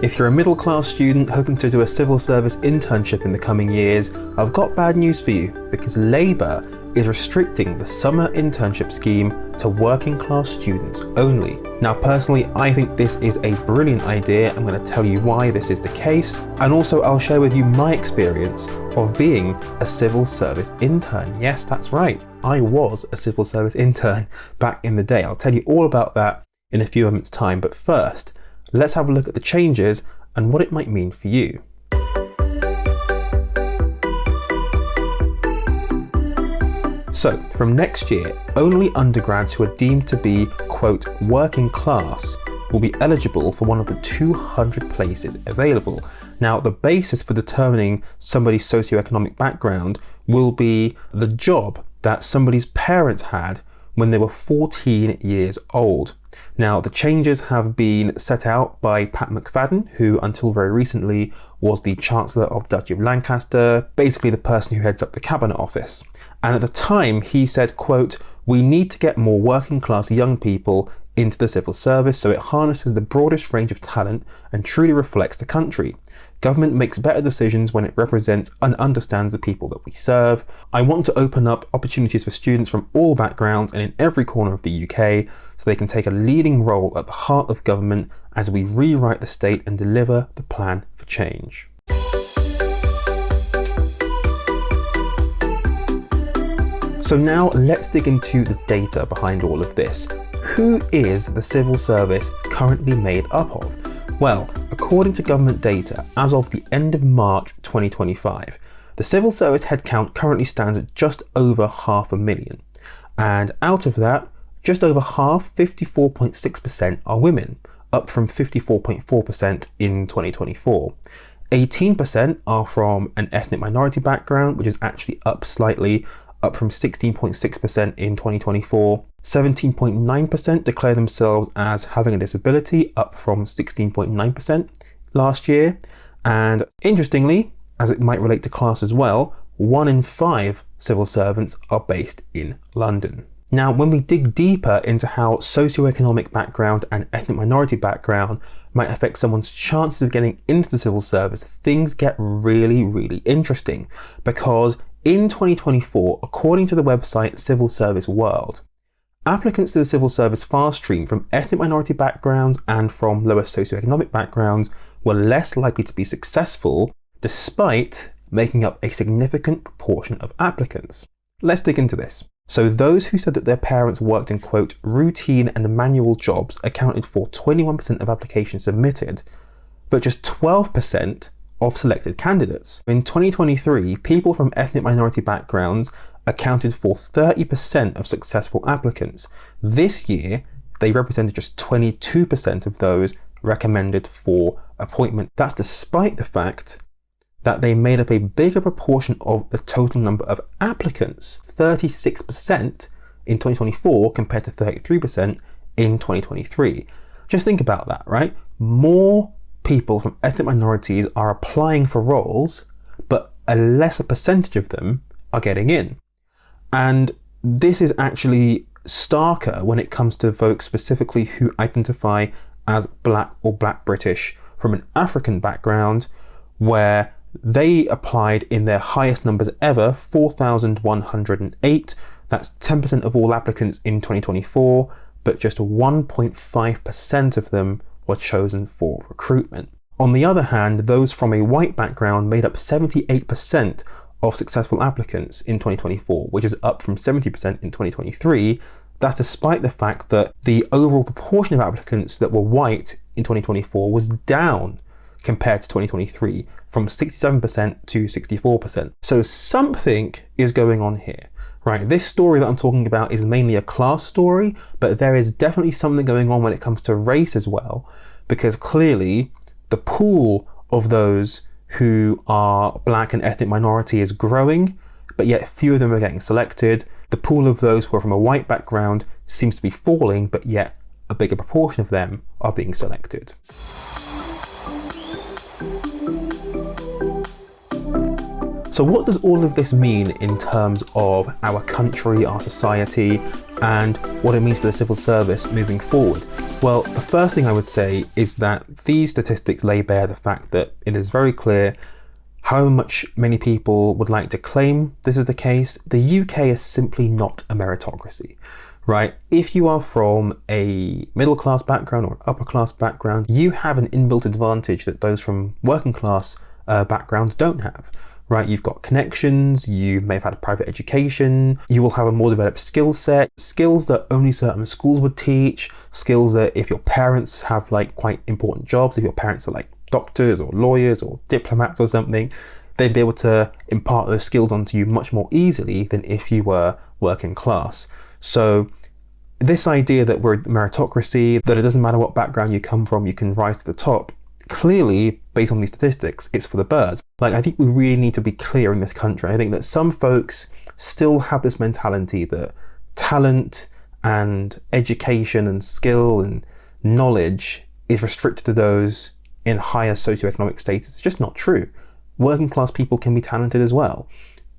If you're a middle class student hoping to do a civil service internship in the coming years, I've got bad news for you, because Labour is restricting the summer internship scheme to working class students only. Now personally, I think this is a brilliant idea. I'm going to tell you why this is the case, and also I'll share with you my experience of being a civil service intern. Yes, that's right, I was a civil service intern back in the day. I'll tell you all about that in a few moments time, but first, let's have a look at the changes and what it might mean for you. So, from next year, only undergrads who are deemed to be, quote, working class will be eligible for one of the 200 places available. Now, the basis for determining somebody's socioeconomic background will be the job that somebody's parents had when they were 14 years old. Now, the changes have been set out by Pat McFadden, who until very recently was the Chancellor of Duchy of Lancaster, basically the person who heads up the Cabinet Office. And at the time he said, quote, "We need to get more working class young people into the civil service so it harnesses the broadest range of talent and truly reflects the country. Government makes better decisions when it represents and understands the people that we serve. I want to open up opportunities for students from all backgrounds and in every corner of the UK so they can take a leading role at the heart of government as we rewrite the state and deliver the plan for change." So now let's dig into the data behind all of this. Who is the civil service currently made up of? Well, according to government data, as of the end of March 2025, the civil service headcount currently stands at just over 500,000. And out of that, just over half, 54.6%, are women, up from 54.4% in 2024. 18% are from an ethnic minority background, which is actually up slightly, up from 16.6% in 2024. 17.9% declare themselves as having a disability, up from 16.9% last year. And interestingly, as it might relate to class as well, 1 in 5 civil servants are based in London. Now, when we dig deeper into how socioeconomic background and ethnic minority background might affect someone's chances of getting into the civil service, things get really, really interesting, because in 2024, according to the website Civil Service World, applicants to the civil service fast stream from ethnic minority backgrounds and from lower socioeconomic backgrounds were less likely to be successful, despite making up a significant proportion of applicants. Let's dig into this. So those who said that their parents worked in, quote, routine and manual jobs accounted for 21% of applications submitted, but just 12% of selected candidates. In 2023, people from ethnic minority backgrounds accounted for 30% of successful applicants. This year, they represented just 22% of those recommended for appointment. That's despite the fact that they made up a bigger proportion of the total number of applicants, 36% in 2024 compared to 33% in 2023. Just think about that, right? More people from ethnic minorities are applying for roles, but a lesser percentage of them are getting in. And this is actually starker when it comes to folks specifically who identify as Black or Black British from an African background, where they applied in their highest numbers ever, 4,108. That's 10% of all applicants in 2024, but just 1.5% of them were chosen for recruitment. On the other hand, those from a white background made up 78% of successful applicants in 2024, which is up from 70% in 2023. That's despite the fact that the overall proportion of applicants that were white in 2024 was down compared to 2023, from 67% to 64%. So something is going on here, right? This story that I'm talking about is mainly a class story, but there is definitely something going on when it comes to race as well, because clearly the pool of those who are Black and ethnic minority is growing, but yet few of them are getting selected. The pool of those who are from a white background seems to be falling, but yet a bigger proportion of them are being selected. So what does all of this mean in terms of our country, our society, and what it means for the civil service moving forward. Well, the first thing I would say is that these statistics lay bare the fact that it is very clear how much many people would like to claim this is the case. The UK is simply not a meritocracy, right? If you are from a middle class background or an upper class background, you have an inbuilt advantage that those from working class backgrounds don't have, right? You've got connections, you may have had a private education, you will have a more developed skill set, skills that only certain schools would teach, skills that if your parents have like quite important jobs, if your parents are like doctors or lawyers or diplomats or something, they'd be able to impart those skills onto you much more easily than if you were working class. So this idea that we're a meritocracy, that it doesn't matter what background you come from, you can rise to the top, clearly, based on these statistics, it's for the birds. Like, I think we really need to be clear in this country. I think that some folks still have this mentality that talent and education and skill and knowledge is restricted to those in higher socioeconomic status. It's just not true. Working class people can be talented as well.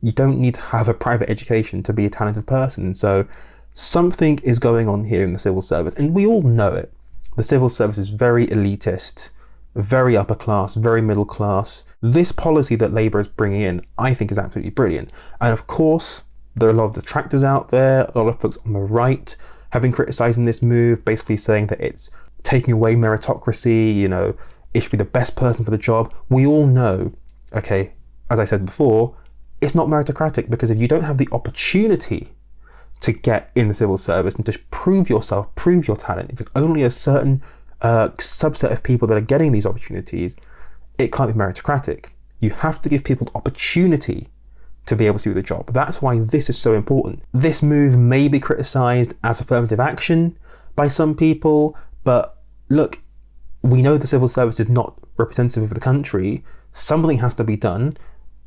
You don't need to have a private education to be a talented person. So something is going on here in the civil service, and we all know it. The civil service is very elitist, very upper class, very middle class. This policy that Labour is bringing in, I think, is absolutely brilliant. And of course, there are a lot of detractors out there, a lot of folks on the right have been criticising this move, basically saying that it's taking away meritocracy, you know, it should be the best person for the job. We all know, okay, as I said before, it's not meritocratic, because if you don't have the opportunity to get in the civil service and to prove yourself, prove your talent, if it's only a certain subset of people that are getting these opportunities, it can't be meritocratic. You have to give people the opportunity to be able to do the job. That's why this is so important. This move may be criticised as affirmative action by some people, but look, we know the civil service is not representative of the country. Something has to be done.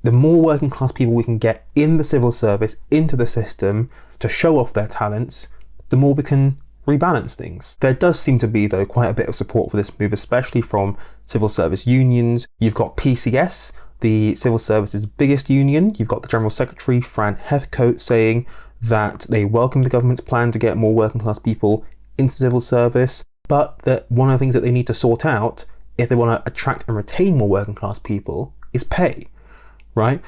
The more working class people we can get in the civil service, into the system, to show off their talents, the more we can rebalance things. There does seem to be, though, quite a bit of support for this move, especially from civil service unions. You've got PCS, the civil service's biggest union. You've got the General Secretary, Fran Heathcote, saying that they welcome the government's plan to get more working class people into civil service, but that one of the things that they need to sort out if they want to attract and retain more working class people is pay, right?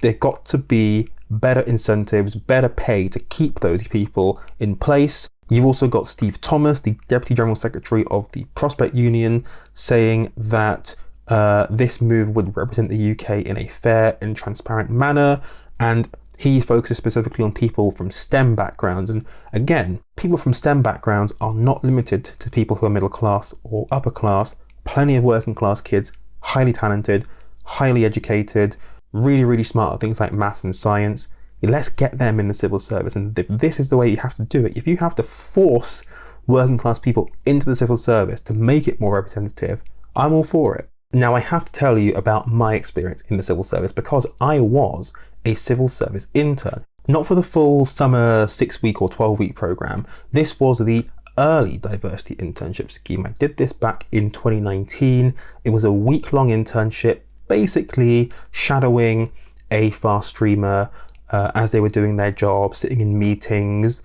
There've got to be better incentives, better pay to keep those people in place. You've also got Steve Thomas, the Deputy General Secretary of the Prospect Union, saying that this move would represent the UK in a fair and transparent manner, and he focuses specifically on people from STEM backgrounds. And again, people from STEM backgrounds are not limited to people who are middle class or upper class. Plenty of working class kids, highly talented, highly educated, really, really smart at things like maths and science. Let's get them in the civil service. And if this is the way you have to do it, if you have to force working class people into the civil service to make it more representative, I'm all for it. Now, I have to tell you about my experience in the civil service, because I was a civil service intern. Not for the full summer 6-week or 12-week program. This was the early diversity internship scheme. I did this back in 2019. It was a week-long internship, basically shadowing a fast streamer as they were doing their job, sitting in meetings,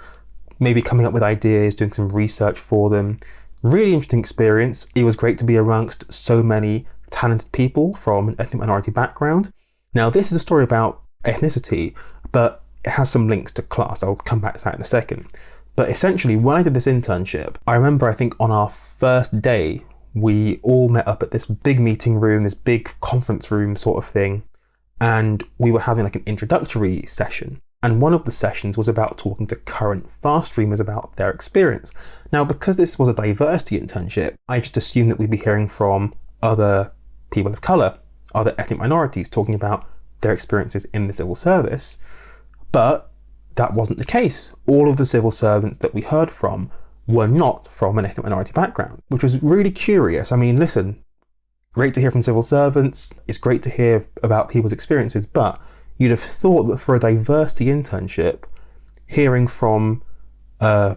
maybe coming up with ideas, doing some research for them. Really interesting experience. It was great to be amongst so many talented people from an ethnic minority background. Now, this is a story about ethnicity, but it has some links to class. I'll come back to that in a second. But essentially, when I did this internship, I remember, I think on our first day, we all met up at this big meeting room, this big conference room sort of thing, and we were having like an introductory session. And one of the sessions was about talking to current fast streamers about their experience. Now, because this was a diversity internship, I just assumed that we'd be hearing from other people of colour, other ethnic minorities, talking about their experiences in the civil service. But that wasn't the case. All of the civil servants that we heard from were not from an ethnic minority background, which was really curious. I mean, listen, great to hear from civil servants. It's great to hear about people's experiences, but you'd have thought that for a diversity internship, hearing from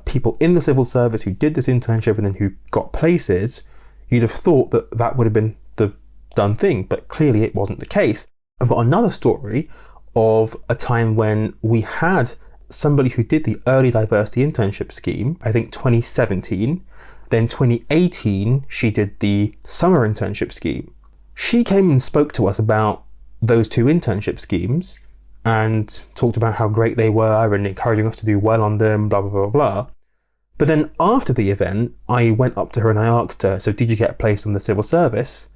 people in the civil service who did this internship and then who got places, you'd have thought that that would have been the done thing, but clearly it wasn't the case. I've got another story of a time when we had somebody who did the early diversity internship scheme, I think 2017. Then 2018, she did the summer internship scheme. She came and spoke to us about those two internship schemes and talked about how great they were and encouraging us to do well on them, blah, blah, blah, blah. But then after the event, I went up to her and I asked her, so did you get placed on the civil service?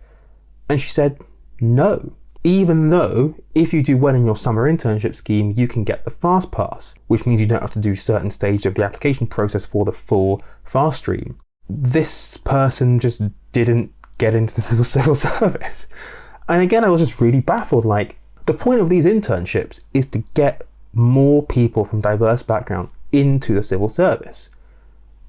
And she said, no. Even though if you do well in your summer internship scheme, you can get the fast pass, which means you don't have to do certain stages of the application process for the full fast stream. This person just didn't get into the civil service. And again, I was just really baffled. Like, the point of these internships is to get more people from diverse backgrounds into the civil service.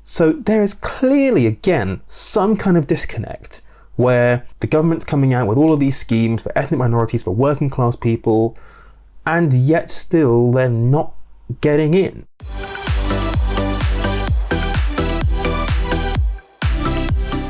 So there is clearly, again, some kind of disconnect where the government's coming out with all of these schemes for ethnic minorities, for working class people, and yet still they're not getting in.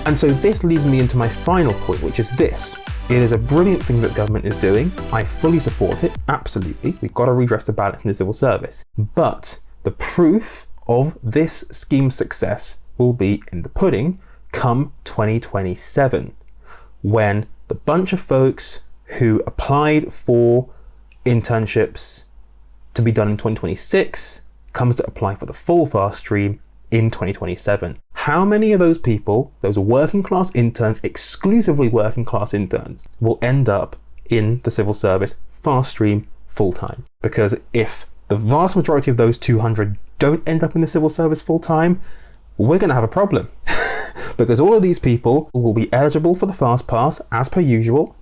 And so this leads me into my final point, which is this. It is a brilliant thing that government is doing. I fully support it, absolutely. We've got to redress the balance in the civil service. But the proof of this scheme's success will be in the pudding come 2027, when the bunch of folks who applied for internships to be done in 2026 comes to apply for the full fast stream in 2027. How many of those people, those working class interns, exclusively working class interns, will end up in the civil service fast stream full time? Because if the vast majority of those 200 don't end up in the civil service full time, we're going to have a problem. Because all of these people will be eligible for the fast pass as per usual.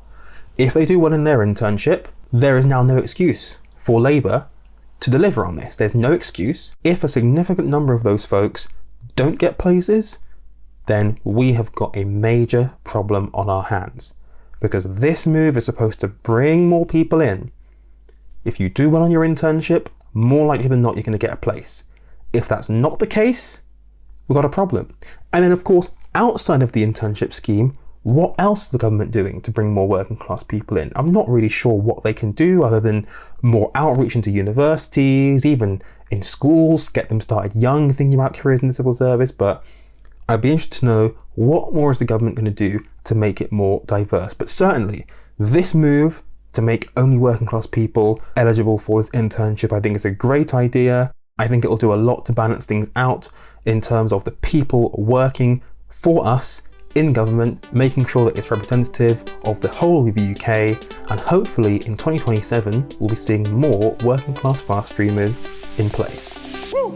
If they do well in their internship, there is now no excuse for Labour to deliver on this. There's no excuse. If a significant number of those folks don't get places, then we have got a major problem on our hands, because this move is supposed to bring more people in. If you do well on your internship, more likely than not, you're going to get a place. If that's not the case, we've got a problem. And then, of course, outside of the internship scheme, what else is the government doing to bring more working class people in? I'm not really sure what they can do other than more outreach into universities, even in schools, get them started young, thinking about careers in the civil service. But I'd be interested to know what more is the government going to do to make it more diverse. But certainly this move to make only working class people eligible for this internship, I think is a great idea. I think it will do a lot to balance things out in terms of the people working for us in government, making sure that it's representative of the whole of the UK, and hopefully in 2027 we'll be seeing more working class fast streamers in place. Woo!